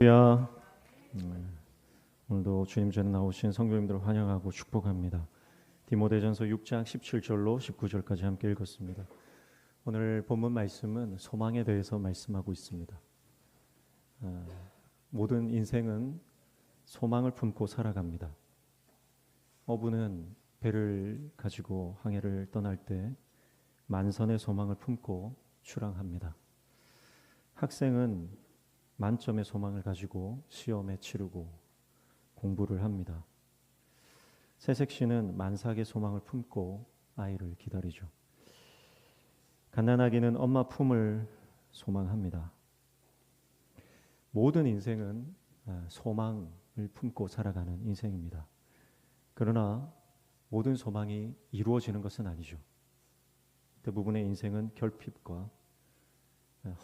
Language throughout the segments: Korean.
할렐루야. 오늘도 주님 전에 나오신 성도님들을 환영하고 축복합니다. 디모데전서 6장 17절로 19절까지 함께 읽었습니다. 오늘 본문 말씀은 소망에 대해서 말씀하고 있습니다. 모든 인생은 소망을 품고 살아갑니다. 어부는 배를 가지고 항해를 떠날 때 만선의 소망을 품고 출항합니다. 학생은 만점의 소망을 가지고 시험에 치르고 공부를 합니다. 새색시는 만삭의 소망을 품고 아이를 기다리죠. 갓난아기는 엄마 품을 소망합니다. 모든 인생은 소망을 품고 살아가는 인생입니다. 그러나 모든 소망이 이루어지는 것은 아니죠. 대부분의 인생은 결핍과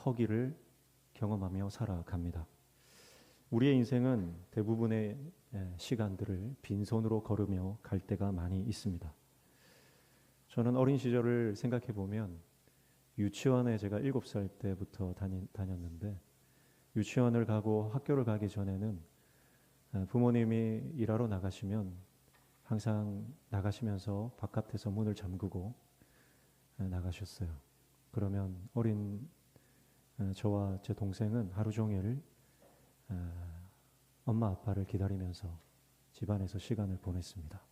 허기를 경험하며 살아갑니다. 우리의 인생은 대부분의 시간들을 빈손으로 걸으며 갈 때가 많이 있습니다. 저는 어린 시절을 생각해 보면 유치원에 제가 7살 때부터 다녔는데 유치원을 가고 학교를 가기 전에는 부모님이 일하러 나가시면 항상 나가시면서 바깥에서 문을 잠그고 나가셨어요. 그러면 어린 저와 제 동생은 하루 종일 엄마 아빠를 기다리면서 집안에서 시간을 보냈습니다.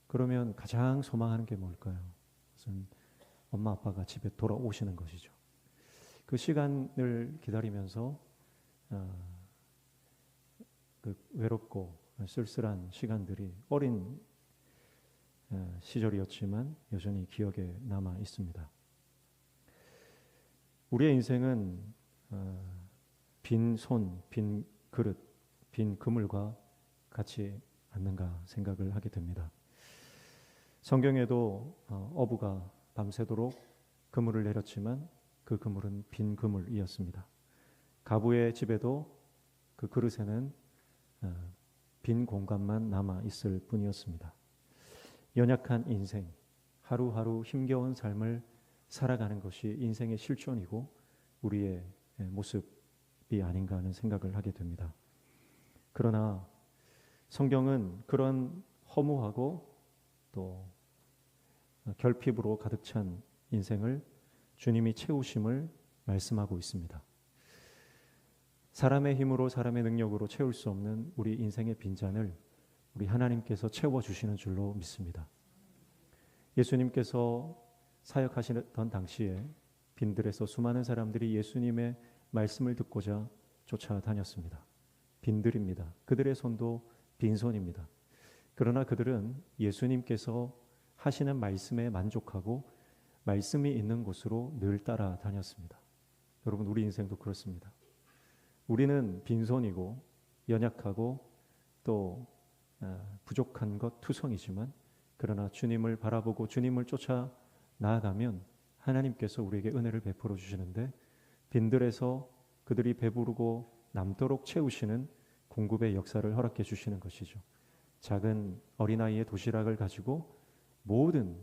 그러면 가장 소망하는 게 뭘까요? 그것은 엄마 아빠가 집에 돌아오시는 것이죠. 그 시간을 기다리면서 그 외롭고 쓸쓸한 시간들이 어린 시절이었지만 여전히 기억에 남아 있습니다. 우리의 인생은 빈 손, 빈 그릇, 빈 그물과 같지 않는가 생각을 하게 됩니다. 성경에도 어부가 밤새도록 그물을 내렸지만 그 그물은 빈 그물이었습니다. 가부의 집에도 그 그릇에는 빈 공간만 남아 있을 뿐이었습니다. 연약한 인생, 하루하루 힘겨운 삶을 살아가는 것이 인생의 실존이고 우리의 모습이 아닌가 하는 생각을 하게 됩니다. 그러나 성경은 그런 허무하고 또 결핍으로 가득 찬 인생을 주님이 채우심을 말씀하고 있습니다. 사람의 힘으로 사람의 능력으로 채울 수 없는 우리 인생의 빈잔을 우리 하나님께서 채워주시는 줄로 믿습니다. 예수님께서 사역하시던 당시에 빈들에서 수많은 사람들이 예수님의 말씀을 듣고자 쫓아다녔습니다. 빈들입니다. 그들의 손도 빈손입니다. 그러나 그들은 예수님께서 하시는 말씀에 만족하고 말씀이 있는 곳으로 늘 따라다녔습니다. 여러분, 우리 인생도 그렇습니다. 우리는 빈손이고 연약하고 또 부족한 것 투성이지만 그러나 주님을 바라보고 주님을 쫓아 나아가면 하나님께서 우리에게 은혜를 베풀어 주시는데 빈들에서 그들이 배부르고 남도록 채우시는 공급의 역사를 허락해 주시는 것이죠. 작은 어린아이의 도시락을 가지고 모든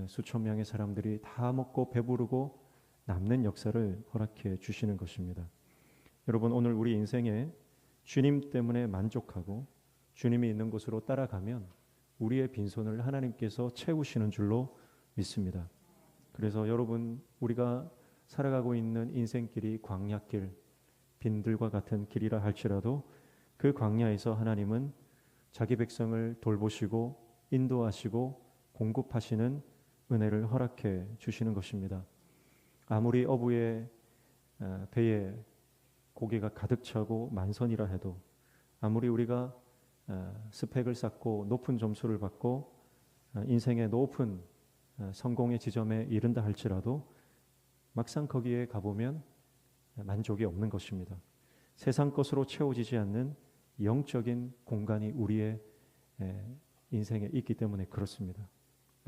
수천 명의 사람들이 다 먹고 배부르고 남는 역사를 허락해 주시는 것입니다. 여러분, 오늘 우리 인생에 주님 때문에 만족하고 주님이 있는 곳으로 따라가면 우리의 빈손을 하나님께서 채우시는 줄로 믿습니다. 그래서 여러분, 우리가 살아가고 있는 인생길이 광야길, 빈들과 같은 길이라 할지라도 그 광야에서 하나님은 자기 백성을 돌보시고 인도하시고 공급하시는 은혜를 허락해 주시는 것입니다. 아무리 어부의 배에 고기가 가득 차고 만선이라 해도 아무리 우리가 스펙을 쌓고 높은 점수를 받고 인생의 높은 성공의 지점에 이른다 할지라도 막상 거기에 가보면 만족이 없는 것입니다. 세상 것으로 채워지지 않는 영적인 공간이 우리의 인생에 있기 때문에 그렇습니다.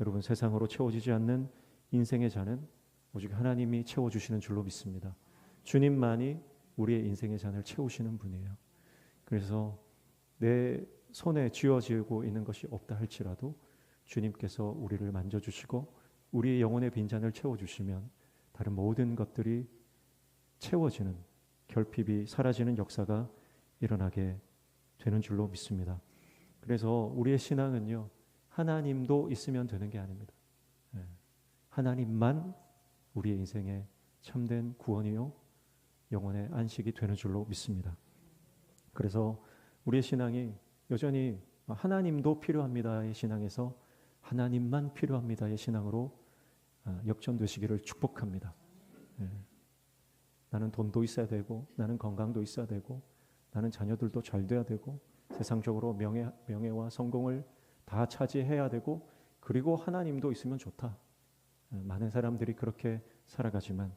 여러분, 세상으로 채워지지 않는 인생의 잔은 오직 하나님이 채워주시는 줄로 믿습니다. 주님만이 우리의 인생의 잔을 채우시는 분이에요. 그래서 내 손에 쥐어지고 있는 것이 없다 할지라도 주님께서 우리를 만져주시고 우리의 영혼의 빈잔을 채워주시면 다른 모든 것들이 채워지는 결핍이 사라지는 역사가 일어나게 되는 줄로 믿습니다. 그래서 우리의 신앙은요, 하나님도 있으면 되는 게 아닙니다. 하나님만 우리의 인생에 참된 구원이요 영혼의 안식이 되는 줄로 믿습니다. 그래서 우리의 신앙이 여전히 하나님도 필요합니다의 신앙에서 하나님만 필요합니다의 신앙으로 역전되시기를 축복합니다. 나는 돈도 있어야 되고, 나는 건강도 있어야 되고, 나는 자녀들도 잘 돼야 되고, 세상적으로 명예와 성공을 다 차지해야 되고, 그리고 하나님도 있으면 좋다. 많은 사람들이 그렇게 살아가지만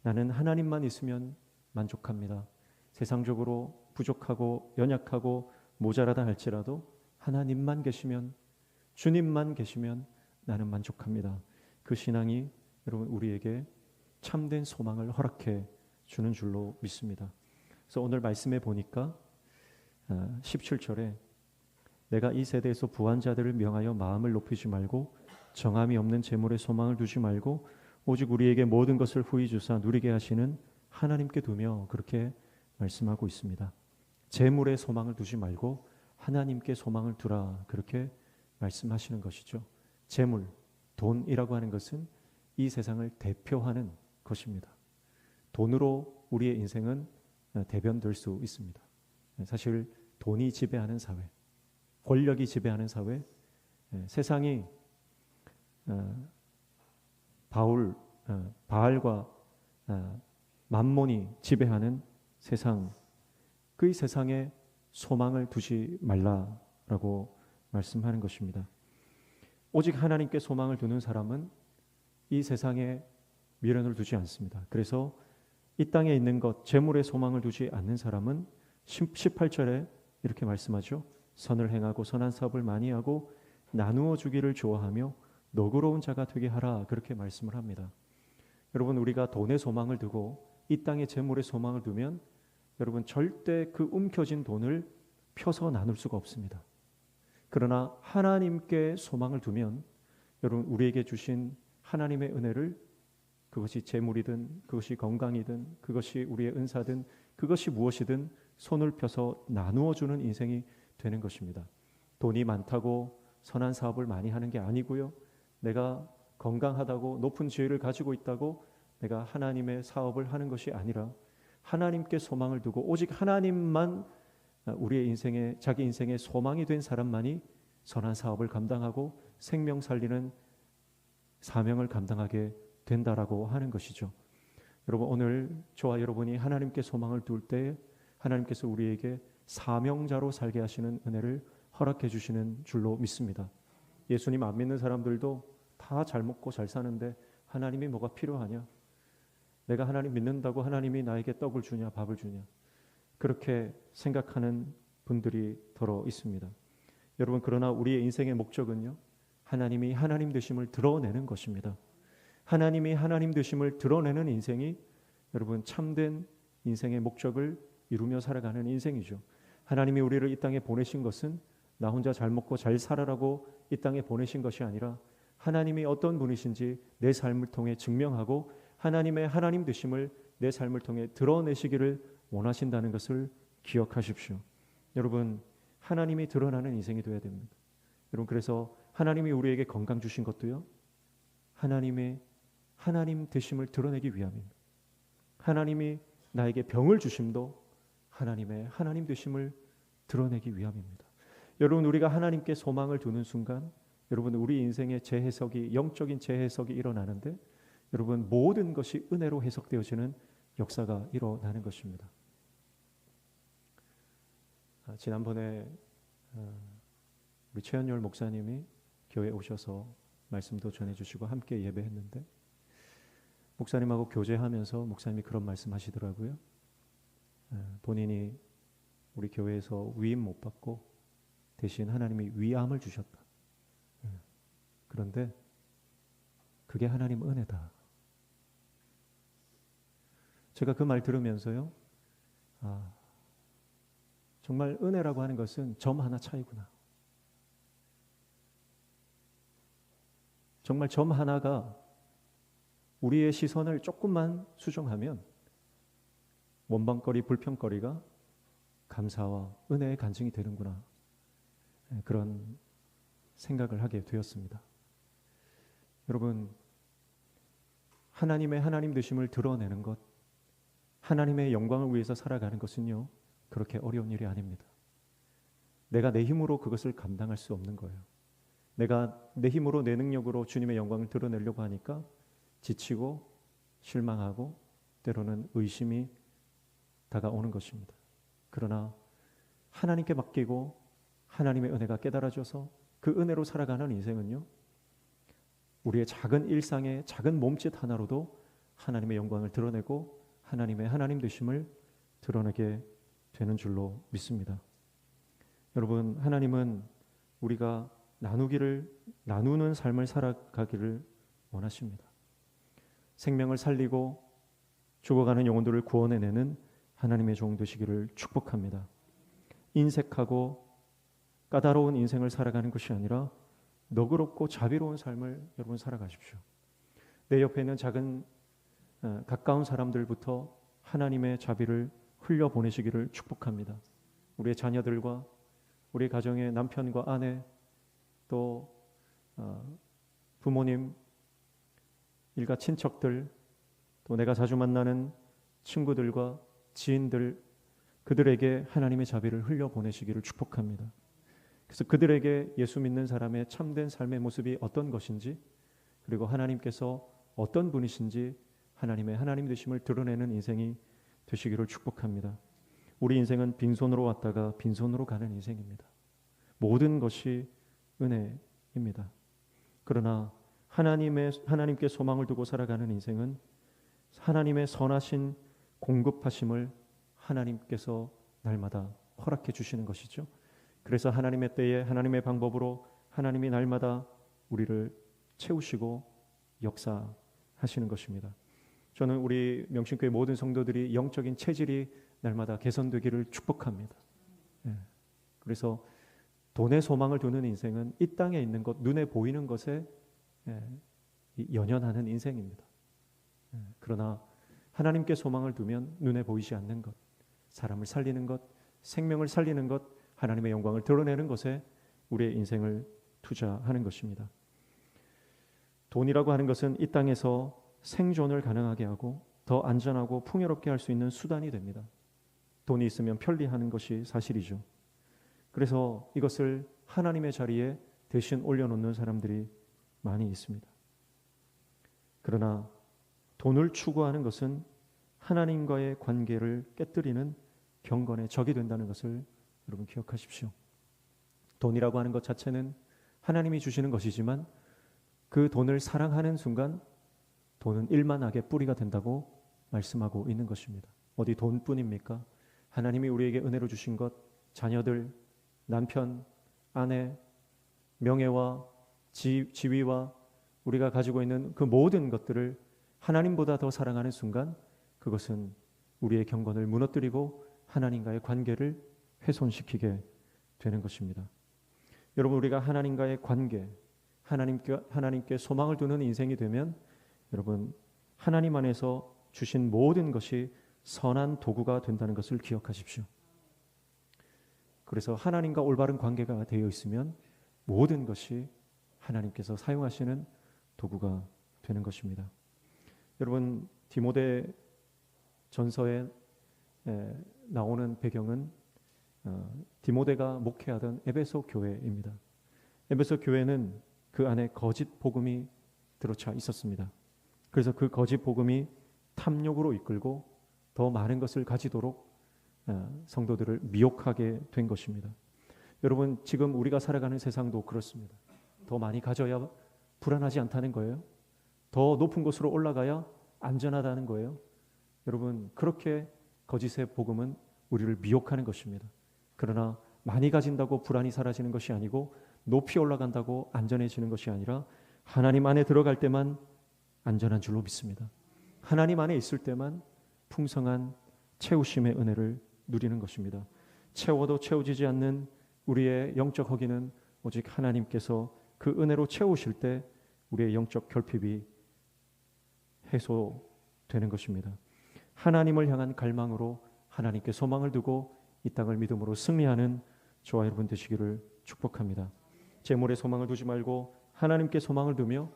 나는 하나님만 있으면 만족합니다. 세상적으로 부족하고 연약하고 모자라다 할지라도 하나님만 계시면, 주님만 계시면 나는 만족합니다. 그 신앙이 여러분 우리에게 참된 소망을 허락해 주는 줄로 믿습니다. 그래서 오늘 말씀에 보니까 17절에 내가 이 세대에서 부한 자들을 명하여 마음을 높이지 말고 정함이 없는 재물에 소망을 두지 말고 오직 우리에게 모든 것을 후히 주사 누리게 하시는 하나님께 두며, 그렇게 말씀하고 있습니다. 재물에 소망을 두지 말고 하나님께 소망을 두라, 그렇게 말씀하시는 것이죠. 재물, 돈이라고 하는 것은 이 세상을 대표하는 것입니다. 돈으로 우리의 인생은 대변될 수 있습니다. 사실 돈이 지배하는 사회, 권력이 지배하는 사회, 세상이 바알과 맘몬이 지배하는 세상, 그 세상에 소망을 두지 말라라고 말씀하는 것입니다. 오직 하나님께 소망을 두는 사람은 이 세상에 미련을 두지 않습니다. 그래서 이 땅에 있는 것, 재물에 소망을 두지 않는 사람은 18절에 이렇게 말씀하죠. 선을 행하고 선한 사업을 많이 하고 나누어 주기를 좋아하며 너그러운 자가 되게 하라, 그렇게 말씀을 합니다. 여러분, 우리가 돈에 소망을 두고 이 땅에 재물에 소망을 두면 여러분 절대 그 움켜진 돈을 펴서 나눌 수가 없습니다. 그러나 하나님께 소망을 두면 여러분 우리에게 주신 하나님의 은혜를, 그것이 재물이든 그것이 건강이든 그것이 우리의 은사든 그것이 무엇이든 손을 펴서 나누어 주는 인생이 되는 것입니다. 돈이 많다고 선한 사업을 많이 하는 게 아니고요. 내가 건강하다고 높은 지혜를 가지고 있다고 내가 하나님의 사업을 하는 것이 아니라 하나님께 소망을 두고 오직 하나님만 우리의 인생에, 자기 인생의 소망이 된 사람만이 선한 사업을 감당하고 생명 살리는 사명을 감당하게 된다라고 하는 것이죠. 여러분, 오늘 저와 여러분이 하나님께 소망을 둘 때 하나님께서 우리에게 사명자로 살게 하시는 은혜를 허락해 주시는 줄로 믿습니다. 예수님 안 믿는 사람들도 다 잘 먹고 잘 사는데 하나님이 뭐가 필요하냐? 내가 하나님 믿는다고 하나님이 나에게 떡을 주냐, 밥을 주냐? 그렇게 생각하는 분들이 더러 있습니다. 여러분, 그러나 우리의 인생의 목적은요, 하나님이 하나님 되심을 드러내는 것입니다. 하나님이 하나님 되심을 드러내는 인생이 여러분 참된 인생의 목적을 이루며 살아가는 인생이죠. 하나님이 우리를 이 땅에 보내신 것은 나 혼자 잘 먹고 잘 살아라고 이 땅에 보내신 것이 아니라 하나님이 어떤 분이신지 내 삶을 통해 증명하고 하나님의 하나님 되심을 내 삶을 통해 드러내시기를 원하신다는 것을 기억하십시오. 여러분, 하나님이 드러나는 인생이 되어야 됩니다. 여러분, 그래서 하나님이 우리에게 건강 주신 것도요, 하나님의 하나님 되심을 드러내기 위함입니다. 하나님이 나에게 병을 주심도 하나님의 하나님 되심을 드러내기 위함입니다. 여러분, 우리가 하나님께 소망을 두는 순간 여러분 우리 인생의 재해석이, 영적인 재해석이 일어나는데 여러분 모든 것이 은혜로 해석되어지는 역사가 일어나는 것입니다. 지난번에 우리 최현열 목사님이 교회에 오셔서 말씀도 전해주시고 함께 예배했는데 목사님하고 교제하면서 목사님이 그런 말씀하시더라고요. 본인이 우리 교회에서 위임 못 받고 대신 하나님이 위암을 주셨다. 그런데 그게 하나님 은혜다. 제가 그 말 들으면서요, 정말 은혜라고 하는 것은 점 하나 차이구나. 정말 점 하나가 우리의 시선을 조금만 수정하면 원망거리, 불평거리가 감사와 은혜의 간증이 되는구나. 그런 생각을 하게 되었습니다. 여러분, 하나님의 하나님 되심을 드러내는 것, 하나님의 영광을 위해서 살아가는 것은요, 그렇게 어려운 일이 아닙니다. 내가 내 힘으로 그것을 감당할 수 없는 거예요. 내가 내 힘으로, 내 능력으로 주님의 영광을 드러내려고 하니까 지치고 실망하고 때로는 의심이 다가오는 것입니다. 그러나 하나님께 맡기고 하나님의 은혜가 깨달아져서 그 은혜로 살아가는 인생은요, 우리의 작은 일상의 작은 몸짓 하나로도 하나님의 영광을 드러내고 하나님의 하나님 되심을 드러내게 되는 줄로 믿습니다. 여러분, 하나님은 우리가 나누는 삶을 살아가기를 원하십니다. 생명을 살리고 죽어가는 영혼들을 구원해내는 하나님의 종 되시기를 축복합니다. 인색하고 까다로운 인생을 살아가는 것이 아니라 너그럽고 자비로운 삶을 여러분 살아가십시오. 내 옆에 있는 작은 가까운 사람들부터 하나님의 자비를 흘려보내시기를 축복합니다. 우리의 자녀들과 우리 가정의 남편과 아내, 또 부모님, 일가 친척들, 또 내가 자주 만나는 친구들과 지인들, 그들에게 하나님의 자비를 흘려보내시기를 축복합니다. 그래서 그들에게 예수 믿는 사람의 참된 삶의 모습이 어떤 것인지, 그리고 하나님께서 어떤 분이신지 하나님의 하나님 되심을 드러내는 인생이 되시기를 축복합니다. 우리 인생은 빈손으로 왔다가 빈손으로 가는 인생입니다. 모든 것이 은혜입니다. 그러나 하나님께 소망을 두고 살아가는 인생은 하나님의 선하신 공급하심을 하나님께서 날마다 허락해 주시는 것이죠. 그래서 하나님의 때에 하나님의 방법으로 하나님이 날마다 우리를 채우시고 역사하시는 것입니다. 저는 우리 명신교회 모든 성도들이 영적인 체질이 날마다 개선되기를 축복합니다. 그래서 돈에 소망을 두는 인생은 이 땅에 있는 것, 눈에 보이는 것에 연연하는 인생입니다. 그러나 하나님께 소망을 두면 눈에 보이지 않는 것, 사람을 살리는 것, 생명을 살리는 것, 하나님의 영광을 드러내는 것에 우리의 인생을 투자하는 것입니다. 돈이라고 하는 것은 이 땅에서 생존을 가능하게 하고 더 안전하고 풍요롭게 할 수 있는 수단이 됩니다. 돈이 있으면 편리하는 것이 사실이죠. 그래서 이것을 하나님의 자리에 대신 올려놓는 사람들이 많이 있습니다. 그러나 돈을 추구하는 것은 하나님과의 관계를 깨뜨리는 경건의 적이 된다는 것을 여러분 기억하십시오. 돈이라고 하는 것 자체는 하나님이 주시는 것이지만 그 돈을 사랑하는 순간 돈은 일만하게 뿌리가 된다고 말씀하고 있는 것입니다. 어디 돈뿐입니까? 하나님이 우리에게 은혜로 주신 것, 자녀들, 남편, 아내, 명예와 지위와 우리가 가지고 있는 그 모든 것들을 하나님보다 더 사랑하는 순간 그것은 우리의 경건을 무너뜨리고 하나님과의 관계를 훼손시키게 되는 것입니다. 여러분, 우리가 하나님과의 관계, 하나님께 소망을 두는 인생이 되면 여러분, 하나님 안에서 주신 모든 것이 선한 도구가 된다는 것을 기억하십시오. 그래서 하나님과 올바른 관계가 되어 있으면 모든 것이 하나님께서 사용하시는 도구가 되는 것입니다. 여러분, 디모데 전서에 나오는 배경은 디모데가 목회하던 에베소 교회입니다. 에베소 교회는 그 안에 거짓 복음이 들어차 있었습니다. 그래서 그 거짓 복음이 탐욕으로 이끌고 더 많은 것을 가지도록 성도들을 미혹하게 된 것입니다. 여러분, 지금 우리가 살아가는 세상도 그렇습니다. 더 많이 가져야 불안하지 않다는 거예요. 더 높은 곳으로 올라가야 안전하다는 거예요. 여러분, 그렇게 거짓의 복음은 우리를 미혹하는 것입니다. 그러나 많이 가진다고 불안이 사라지는 것이 아니고 높이 올라간다고 안전해지는 것이 아니라 하나님 안에 들어갈 때만 안전한 줄로 믿습니다. 하나님 안에 있을 때만 풍성한 채우심의 은혜를 누리는 것입니다. 채워도 채워지지 않는 우리의 영적 허기는 오직 하나님께서 그 은혜로 채우실 때 우리의 영적 결핍이 해소되는 것입니다. 하나님을 향한 갈망으로 하나님께 소망을 두고 이 땅을 믿음으로 승리하는 저와 여러분 되시기를 축복합니다. 재물에 소망을 두지 말고 하나님께 소망을 두며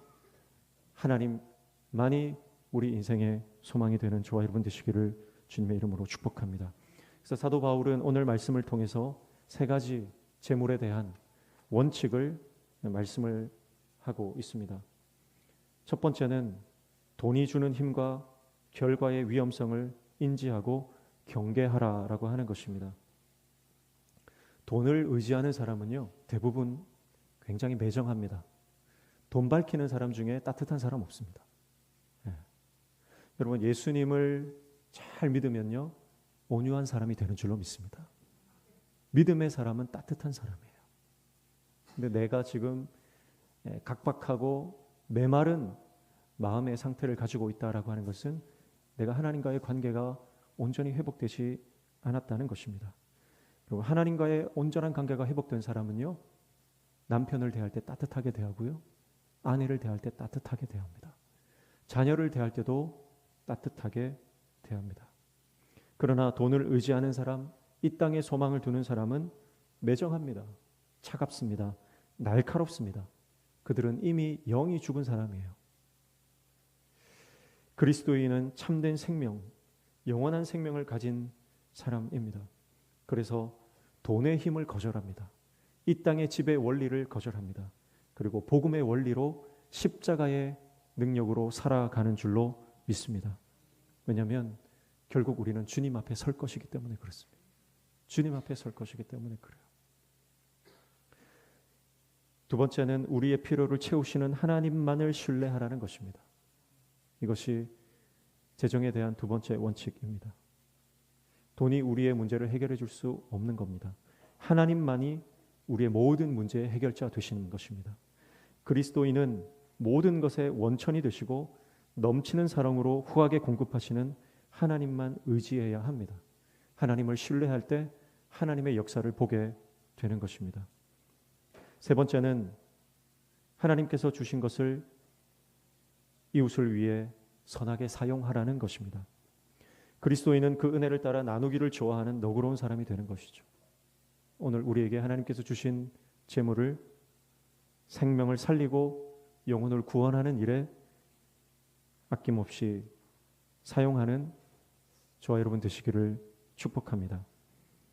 하나님만이 우리 인생의 소망이 되는 저와 여러분 되시기를 주님의 이름으로 축복합니다. 그래서 사도 바울은 오늘 말씀을 통해서 세 가지 재물에 대한 원칙을 말씀을 하고 있습니다. 첫 번째는 돈이 주는 힘과 결과의 위험성을 인지하고 경계하라라고 하는 것입니다. 돈을 의지하는 사람은요, 대부분 굉장히 매정합니다. 돈 밝히는 사람 중에 따뜻한 사람 없습니다. 여러분, 예수님을 잘 믿으면요, 온유한 사람이 되는 줄로 믿습니다. 믿음의 사람은 따뜻한 사람이에요. 근데 내가 지금 각박하고 메마른 마음의 상태를 가지고 있다라고 하는 것은 내가 하나님과의 관계가 온전히 회복되지 않았다는 것입니다. 그리고 하나님과의 온전한 관계가 회복된 사람은요, 남편을 대할 때 따뜻하게 대하고요, 아내를 대할 때 따뜻하게 대합니다. 자녀를 대할 때도 따뜻하게 대합니다. 그러나 돈을 의지하는 사람, 이 땅에 소망을 두는 사람은 매정합니다. 차갑습니다. 날카롭습니다. 그들은 이미 영이 죽은 사람이에요. 그리스도인은 참된 생명, 영원한 생명을 가진 사람입니다. 그래서 돈의 힘을 거절합니다. 이 땅의 지배 원리를 거절합니다. 그리고 복음의 원리로 십자가의 능력으로 살아가는 줄로 믿습니다. 왜냐하면 결국 우리는 주님 앞에 설 것이기 때문에 그렇습니다. 주님 앞에 설 것이기 때문에 그래요. 두 번째는 우리의 필요를 채우시는 하나님만을 신뢰하라는 것입니다. 이것이 재정에 대한 두 번째 원칙입니다. 돈이 우리의 문제를 해결해 줄 수 없는 겁니다. 하나님만이 우리의 모든 문제의 해결자 되시는 것입니다. 그리스도인은 모든 것의 원천이 되시고 넘치는 사랑으로 후하게 공급하시는 하나님만 의지해야 합니다. 하나님을 신뢰할 때 하나님의 역사를 보게 되는 것입니다. 세 번째는 하나님께서 주신 것을 이웃을 위해 선하게 사용하라는 것입니다. 그리스도인은 그 은혜를 따라 나누기를 좋아하는 너그러운 사람이 되는 것이죠. 오늘 우리에게 하나님께서 주신 재물을 생명을 살리고 영혼을 구원하는 일에 아낌없이 사용하는 저와 여러분 되시기를 축복합니다.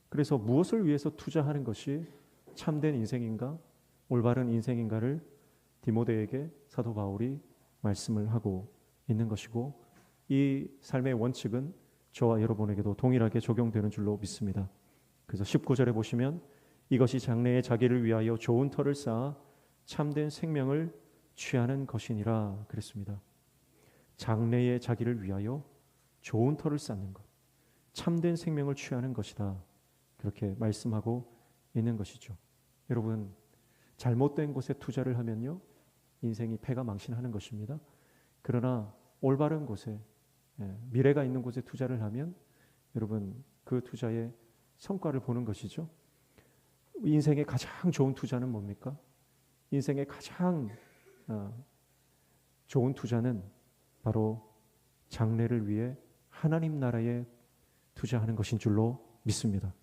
그래서 무엇을 위해서 투자하는 것이 참된 인생인가, 올바른 인생인가를 디모데에게 사도 바울이 말씀을 하고 있는 것이고, 이 삶의 원칙은 저와 여러분에게도 동일하게 적용되는 줄로 믿습니다. 그래서 19절에 보시면 이것이 장래에 자기를 위하여 좋은 터를 쌓아 참된 생명을 취하는 것이니라 그랬습니다. 장래에 자기를 위하여 좋은 터를 쌓는 것, 참된 생명을 취하는 것이다, 그렇게 말씀하고 있는 것이죠. 여러분, 잘못된 곳에 투자를 하면요, 인생이 패가망신하는 것입니다. 그러나 올바른 곳에, 미래가 있는 곳에 투자를 하면 여러분 그 투자의 성과를 보는 것이죠. 인생의 가장 좋은 투자는 뭡니까? 인생의 가장 좋은 투자는 바로 장래를 위해 하나님 나라에 투자하는 것인 줄로 믿습니다.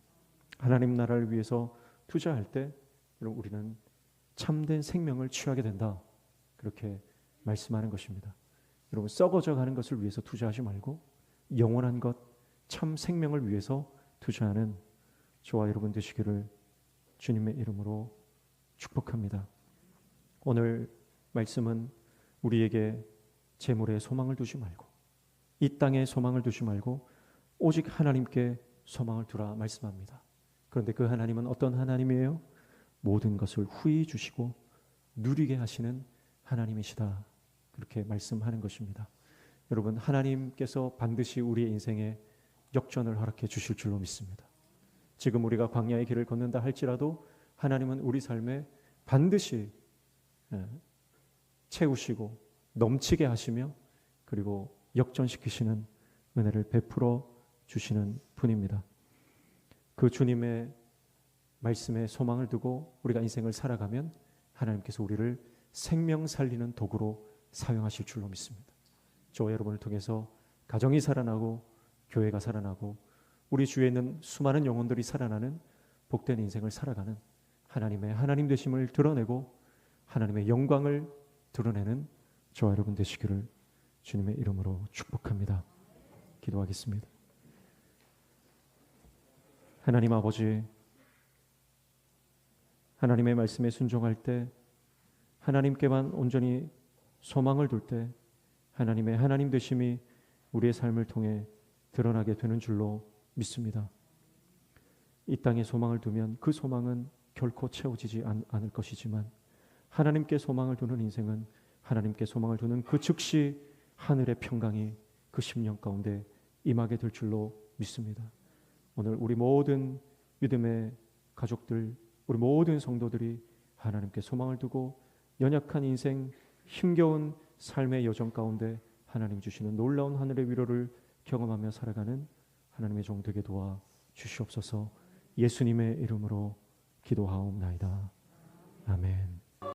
하나님 나라를 위해서 투자할 때 여러분 우리는 참된 생명을 취하게 된다, 그렇게 말씀하는 것입니다. 여러분, 썩어져 가는 것을 위해서 투자하지 말고 영원한 것, 참 생명을 위해서 투자하는 저와 여러분 되시기를 주님의 이름으로 축복합니다. 오늘 말씀은 우리에게 재물에 소망을 두지 말고, 이 땅에 소망을 두지 말고 오직 하나님께 소망을 두라 말씀합니다. 그런데 그 하나님은 어떤 하나님이에요? 모든 것을 후히 주시고 누리게 하시는 하나님이시다, 그렇게 말씀하는 것입니다. 여러분, 하나님께서 반드시 우리의 인생에 역전을 허락해 주실 줄로 믿습니다. 지금 우리가 광야의 길을 걷는다 할지라도 하나님은 우리 삶에 반드시 채우시고 넘치게 하시며 그리고 역전시키시는 은혜를 베풀어 주시는 분입니다. 그 주님의 말씀에 소망을 두고 우리가 인생을 살아가면 하나님께서 우리를 생명 살리는 도구로 사용하실 줄로 믿습니다. 저와 여러분을 통해서 가정이 살아나고 교회가 살아나고 우리 주위에 있는 수많은 영혼들이 살아나는 복된 인생을 살아가는 하나님의 하나님 되심을 드러내고 하나님의 영광을 드러내는 저와 여러분 되시기를 주님의 이름으로 축복합니다. 기도하겠습니다. 하나님 아버지, 하나님의 말씀에 순종할 때, 하나님께만 온전히 소망을 둘 때 하나님의 하나님 되심이 우리의 삶을 통해 드러나게 되는 줄로 믿습니다. 이 땅에 소망을 두면 그 소망은 결코 채워지지 않을 것이지만 하나님께 소망을 두는 인생은 하나님께 소망을 두는 그 즉시 하늘의 평강이 그 심령 가운데 임하게 될 줄로 믿습니다. 오늘 우리 모든 믿음의 가족들, 우리 모든 성도들이 하나님께 소망을 두고 연약한 인생, 힘겨운 삶의 여정 가운데 하나님 주시는 놀라운 하늘의 위로를 경험하며 살아가는 하나님의 종 되게 도와 주시옵소서. 예수님의 이름으로 기도하옵나이다. 아멘.